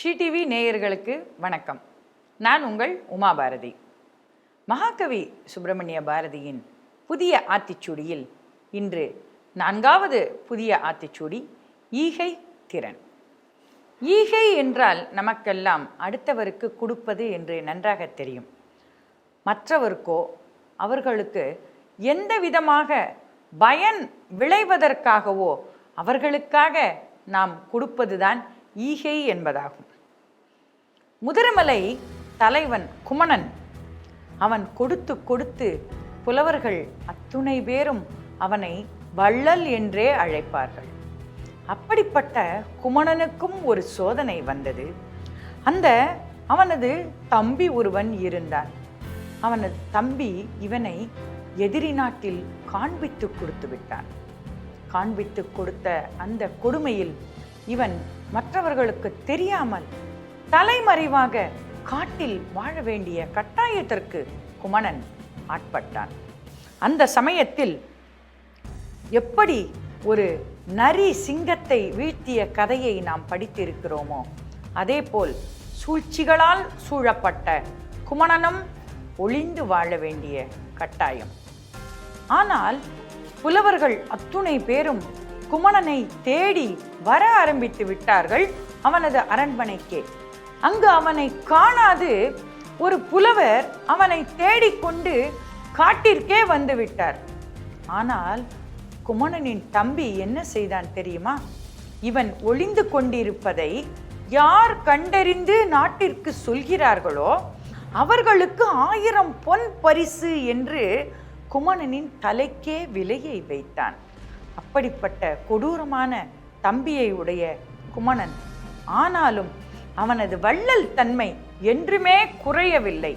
Sri TV நேயர்களுக்கு வணக்கம். நான் உங்கள் உமா பாரதி. மகாகவி சுப்பிரமணிய பாரதியின் புதிய ஆத்திச்சூடியில் இன்று 4வது புதிய ஆத்திச்சூடி ஈகை திறன். ஈகை என்றால் நமக்கெல்லாம் அடுத்தவருக்கு கொடுப்பது என்று நன்றாக தெரியும். மற்றவருக்கோ அவர்களுக்கு எந்த விதமாக பயன் விளைவதற்காகவோ அவர்களுக்காக நாம் கொடுப்பதுதான் ஈகை என்பதாகும். முதிரமலை தலைவன் குமணன் அவன் கொடுத்து கொடுத்து புலவர்கள் அத்துணை பேரும் அவனை வள்ளல் என்றே அழைப்பார்கள். அப்படிப்பட்ட குமணனுக்கும் ஒரு சோதனை வந்தது. அவனது தம்பி ஒருவன் இருந்தான். அவனது தம்பி இவனை எதிரி நாட்டில் காண்பித்து கொடுத்து விட்டான். காண்பித்து கொடுத்த அந்த கொடுமையில் இவன் மற்றவர்களுக்கு தெரியாமல் தலைமறைவாக காட்டில் வாழ வேண்டிய கட்டாயத்திற்கு குமணன் ஆட்பட்டான். அந்த சமயத்தில் எப்படி ஒரு நரி சிங்கத்தை வீழ்த்திய கதையை நாம் படித்திருக்கிறோமோ அதேபோல் சூழ்ச்சிகளால் சூழப்பட்ட குமணனும் ஒளிந்து வாழ வேண்டிய கட்டாயம். ஆனால் புலவர்கள் அத்துணை பேரும் குமணனை தேடி வர ஆரம்பித்து விட்டார்கள் அவனது அரண்மனைக்கே. அங்கு அவனை காணாது ஒரு புலவர் அவனை தேடிக்கொண்டு காட்டிற்கே வந்து விட்டார். ஆனால் குமணனின் தம்பி என்ன செய்தான் தெரியுமா? இவன் ஒளிந்து கொண்டிருப்பதை யார் கண்டறிந்து நாட்டிற்கு சொல்கிறார்களோ அவர்களுக்கு 1000 பொன் பரிசு என்று குமணனின் தலைக்கே விலையை வைத்தான். அப்படிப்பட்ட கொடூரமான தம்பியை உடைய குமணன் ஆனாலும் அவனது வள்ளல் தன்மை என்றுமே குறையவில்லை.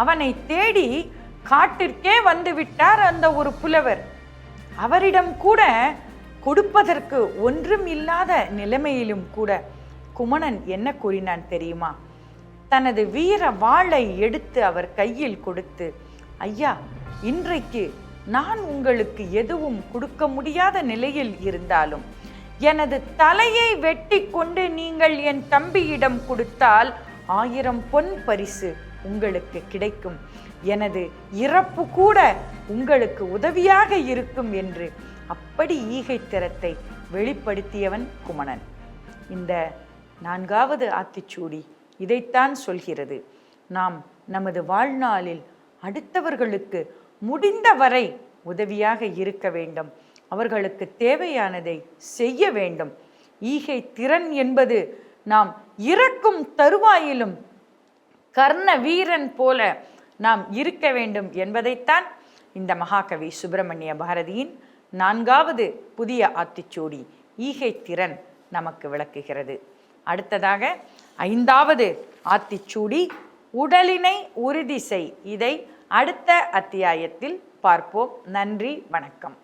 அவனை தேடி காட்டிற்கே வந்து விட்டார் அந்த ஒரு புலவர். அவரிடம் கூட கொடுப்பதற்கு ஒன்றும் இல்லாத நிலைமையிலும் கூட குமணன் என்ன கூறினான் தெரியுமா? தனது வீர வாளை எடுத்து அவர் கையில் கொடுத்து, ஐயா, இன்றைக்கு நான் உங்களுக்கு எதுவும் கொடுக்க முடியாத நிலையில் இருந்தாலும் எனது தலையை வெட்டி கொண்டு நீங்கள் என் தம்பியிடம் கொடுத்தால் 1000 பொன் பரிசு உங்களுக்கு கிடைக்கும். எனது இறப்பு கூட உங்களுக்கு உதவியாக இருக்கும் என்று அப்படி ஈகை திறத்தை வெளிப்படுத்தியவன் குமணன். இந்த 4வது ஆத்திச்சூடி இதைத்தான் சொல்கிறது. நாம் நமது வாழ்நாளில் அடுத்தவர்களுக்கு முடிந்தவரை உதவியாக இருக்க வேண்டும். அவர்களுக்கு தேவையானதை செய்ய வேண்டும். ஈகை திறன் என்பது நாம் இறக்கும் தருவாயிலும் கர்ண வீரன் போல நாம் இருக்க வேண்டும் என்பதைத்தான் இந்த மகாகவி சுப்பிரமணிய பாரதியின் 4வது புதிய ஆத்திச்சூடி ஈகை திறன் நமக்கு விளக்குகிறது. அடுத்ததாக 5வது ஆத்திச்சூடி உடலினை உறுதி செய். இதை அடுத்த அத்தியாயத்தில் பார்ப்போம். நன்றி, வணக்கம்.